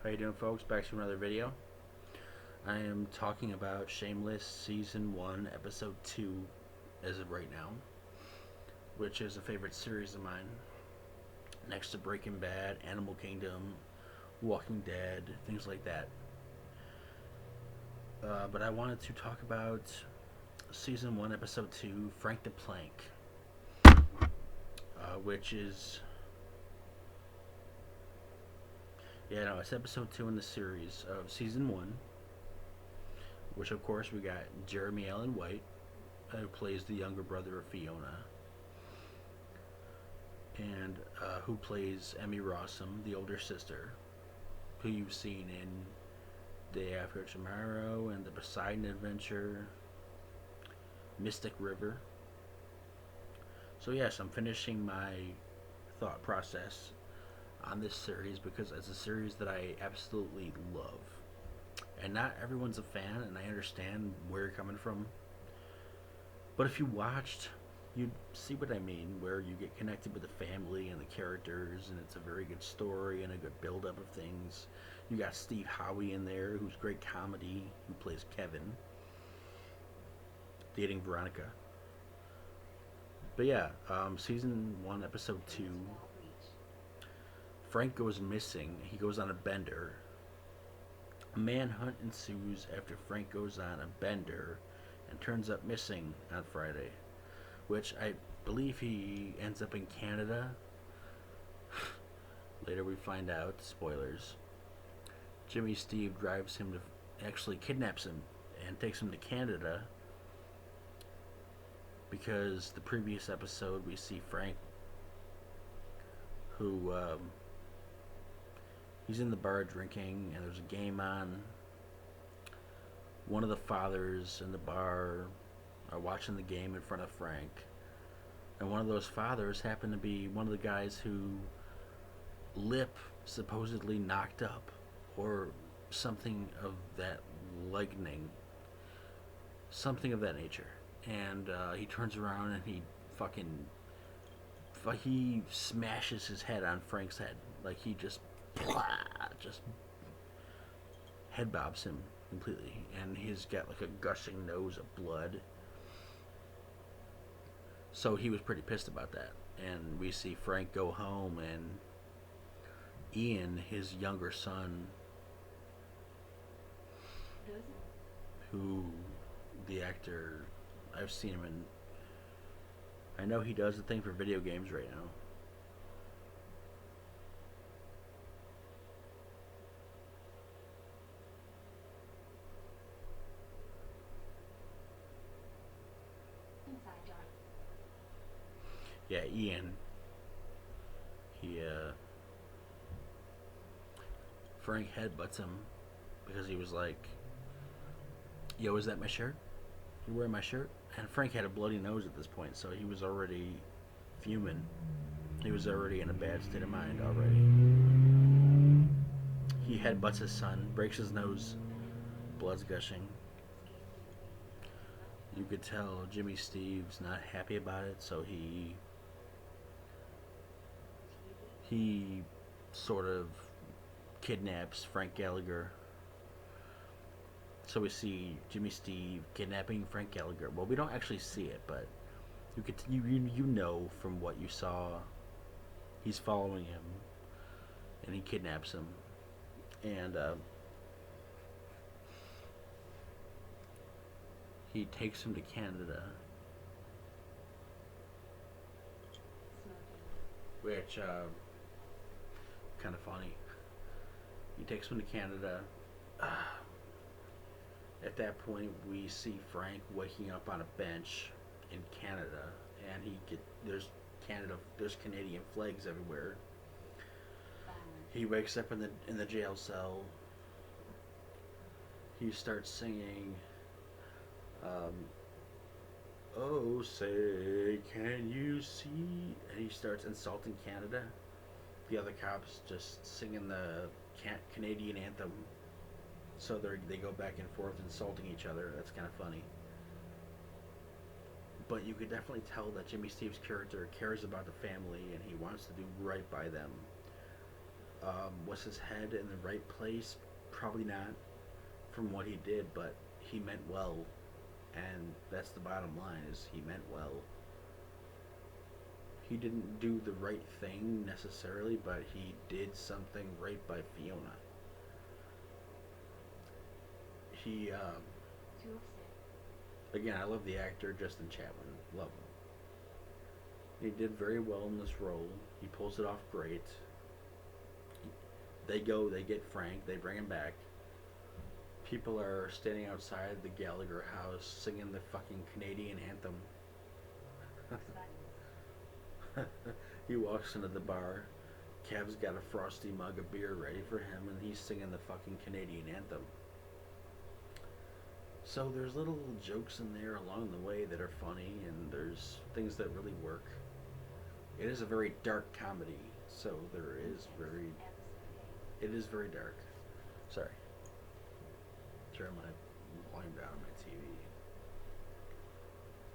How you doing, folks? Back to another video. I am talking about Shameless Season 1, Episode 2 as of right now, which is a favorite series of mine. Next to Breaking Bad, Animal Kingdom, Walking Dead, things like that. But I wanted to talk about Season 1, Episode 2, Frank the Plank, which is. Yeah, no, it's Episode 2 in the series of Season 1, which of course we got Jeremy Allen White, who plays the younger brother of Fiona, and who plays Emmy Rossum, the older sister, who you've seen in Day After Tomorrow and The Poseidon Adventure, Mystic River. So yes, I'm finishing my thought process on this series because it's a series that I absolutely love. And not everyone's a fan, and I understand where you're coming from. But if you watched, you'd see what I mean, where you get connected with the family and the characters, and it's a very good story and a good build up of things. You got Steve Howie in there, who's great comedy, who plays Kevin, dating Veronica. But yeah, season 1, episode 2, Frank goes missing. He goes on a bender. A manhunt ensues after Frank goes on a bender and turns up missing on Friday, which I believe he ends up in Canada. Later we find out, spoilers, Jimmy Steve drives him to, actually kidnaps him and takes him to Canada because the previous episode we see Frank, who he's in the bar drinking and there's a game on. One of the fathers in the bar are watching the game in front of Frank, and one of those fathers happened to be one of the guys who Lip supposedly knocked up, or something of that lightning, something of that nature. And he turns around and he fucking he smashes his head on Frank's head, like he just head bobs him completely, and he's got like a gushing nose of blood. So he was pretty pissed about that. And we see Frank go home, and Ian, his younger son, who the actor, I've seen him in. I know he does the thing for video games right now. Yeah, Ian. He Frank headbutts him because he was like, "Yo, is that my shirt? You wearing my shirt?" And Frank had a bloody nose at this point, so he was already fuming. He was already in a bad state of mind already. He headbutts his son, breaks his nose, blood's gushing. You could tell Jimmy Steve's not happy about it, so he sort of kidnaps Frank Gallagher. So we see Jimmy Steve kidnapping Frank Gallagher. Well, we don't actually see it, but you know from what you saw, he's following him, and he kidnaps him, and he takes him to Canada, which kind of funny. He takes him to Canada. At that point, we see Frank waking up on a bench in Canada, and there's Canadian flags everywhere. He wakes up in the jail cell. He starts singing, um, "Oh, say, can you see?" And he starts insulting Canada. The other cops just singing the Canadian anthem. So they go back and forth insulting each other. That's kind of funny. But you could definitely tell that Jimmy Steve's character cares about the family and he wants to do right by them. Was his head in the right place? Probably not from what he did, but he meant well, and that's the bottom line is he meant well. He didn't do the right thing necessarily, but he did something right by Fiona. He again, I love the actor Justin Chapman. Love him. He did very well in this role. He pulls it off great. They go, they get Frank, they bring him back. People are standing outside the Gallagher house singing the fucking Canadian anthem. He walks into the bar. Kev's got a frosty mug of beer ready for him, and he's singing the fucking Canadian anthem. So there's little jokes in there along the way that are funny, and there's things that really work. It is a very dark comedy, so it is very dark. Sorry, turn my volume down on my TV.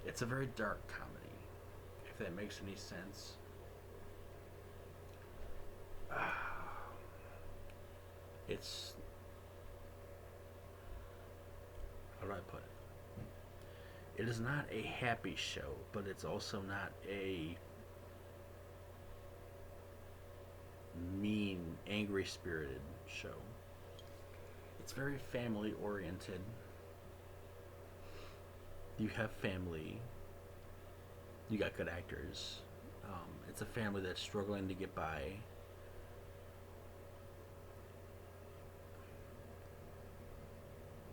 It's a very dark comedy, if that makes any sense. It's, how do I put it? It is not a happy show, but it's also not a mean, angry spirited show. It's very family oriented. You have family, you got good actors. It's a family that's struggling to get by.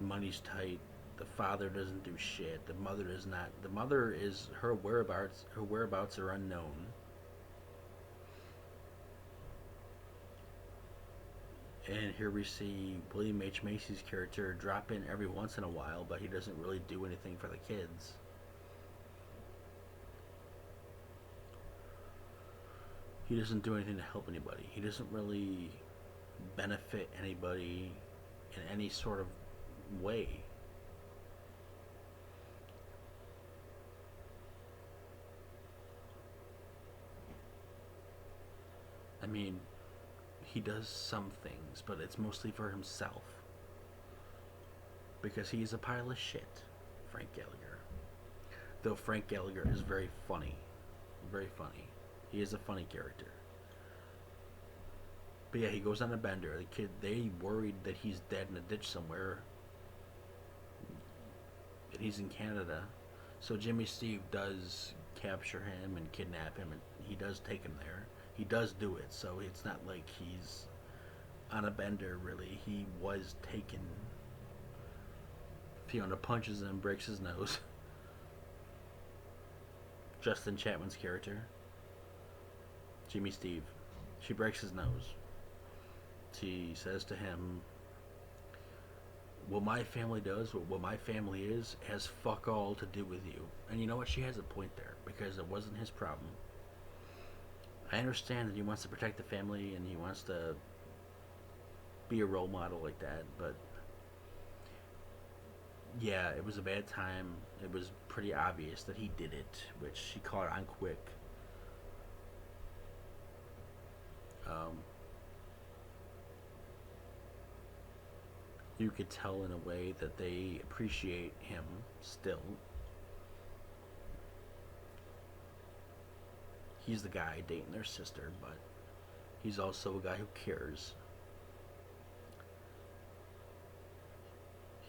Money's tight. The father doesn't do shit. The mother does not. The mother is her whereabouts. Her whereabouts are unknown. And here we see William H. Macy's character drop in every once in a while, but he doesn't really do anything for the kids. He doesn't do anything to help anybody. He doesn't really benefit anybody in any sort of way. I mean, he does some things, but it's mostly for himself. Because he's a pile of shit, Frank Gallagher. Though Frank Gallagher is very funny. Very funny. He is a funny character. But yeah, he goes on a bender. The kid, they worried that he's dead in a ditch somewhere. And he's in Canada. So Jimmy Steve does capture him and kidnap him, and he does take him there. He does do it, so it's not like he's on a bender, really. He was taken. Fiona punches him, breaks his nose. Justin Chapman's character, Jimmy Steve, she breaks his nose. She says to him, what my family does, what my family is, has fuck all to do with you. And you know what? She has a point there, because it wasn't his problem. I understand that he wants to protect the family and he wants to be a role model like that, but yeah, it was a bad time. It was pretty obvious that he did it, which she caught on quick. You could tell in a way that they appreciate him still. He's the guy dating their sister, but he's also a guy who cares.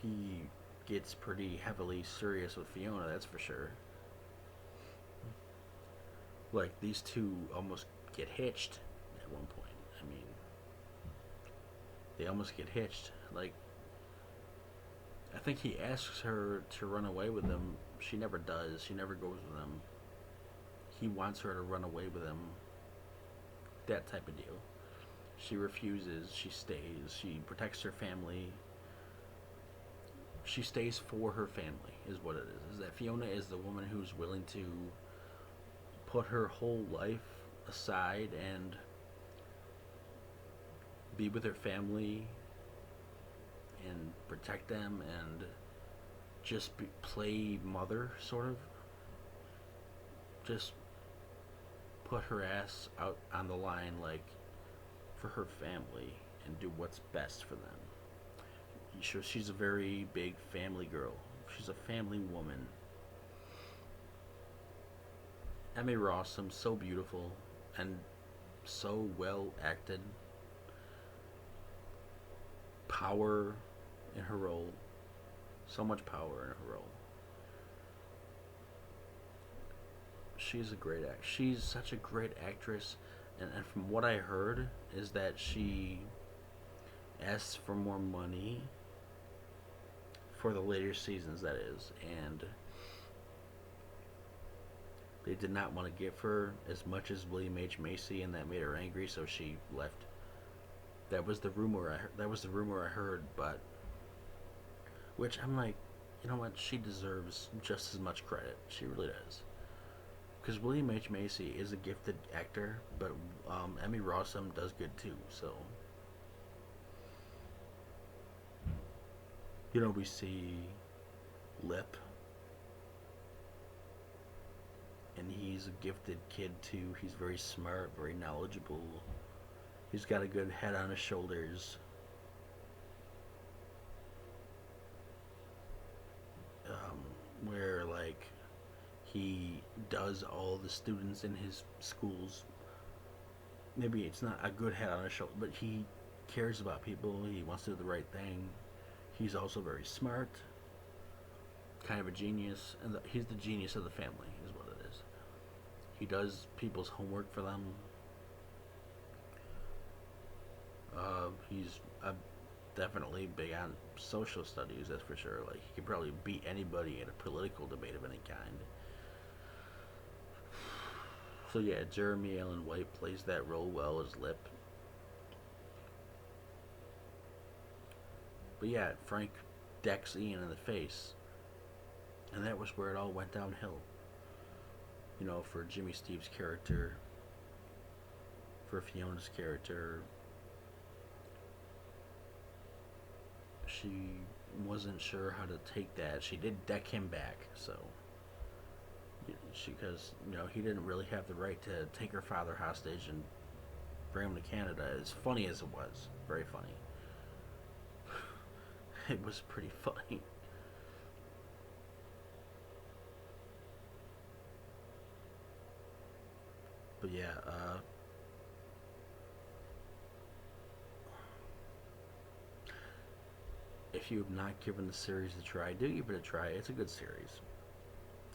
He gets pretty heavily serious with Fiona, that's for sure. Like, these two almost get hitched at one point. I mean, they almost get hitched. Like, I think he asks her to run away with him. She never does. She never goes with him. He wants her to run away with him. That type of deal. She refuses. She stays. She protects her family. She stays for her family, is what it is. Is that Fiona is the woman who's willing to put her whole life aside and be with her family and protect them and just play mother, sort of. Just put her ass out on the line, like, for her family and do what's best for them. Sure, she's a very big family girl. She's a family woman. Emmy Rossum, so beautiful and so well acted. Power in her role. So much power in her role. She's a great act. She's such a great actress, and from what I heard is that she asked for more money for the later seasons. That is, and they did not want to give her as much as William H Macy, and that made her angry. So she left. That was the rumor. That was the rumor I heard, but which I'm like, you know what? She deserves just as much credit. She really does. Because William H Macy is a gifted actor, but Emmy Rossum does good too. So, we see Lip, and he's a gifted kid too. He's very smart, very knowledgeable. He's got a good head on his shoulders. Where like he does all the students in his schools. Maybe it's not a good head on his shoulder, but he cares about people. He wants to do the right thing. He's also very smart, kind of a genius, and he's the genius of the family, is what it is. He does people's homework for them. He's definitely big on social studies, that's for sure. Like, he could probably beat anybody in a political debate of any kind. So yeah, Jeremy Allen White plays that role well as Lip. But yeah, Frank decks Ian in the face, and that was where it all went downhill. For Jimmy Steve's character, for Fiona's character, she wasn't sure how to take that. She did deck him back, so because he didn't really have the right to take her father hostage and bring him to Canada. As funny as it was, very funny. It was pretty funny. But yeah, if you have not given the series a try, do give it a try. It's a good series.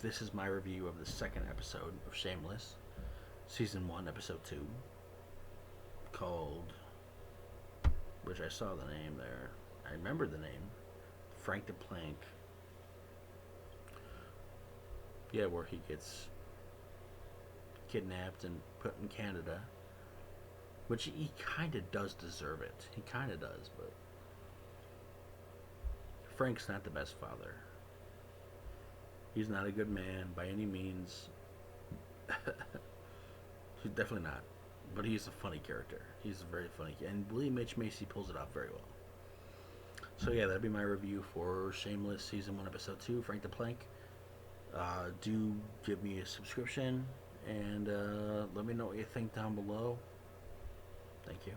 This is my review of the second episode of Shameless, Season 1, Episode 2, called, which I saw the name there. I remember the name, Frank the Plank. Yeah, where he gets kidnapped and put in Canada, which he kind of does deserve it. He kind of does, but Frank's not the best father. He's not a good man by any means. He's definitely not. But he's a funny character. He's a very funny, and William H Macy pulls it off very well. So yeah, that'd be my review for Shameless Season 1, Episode 2, Frank the Plank. Do give me a subscription, and let me know what you think down below. Thank you.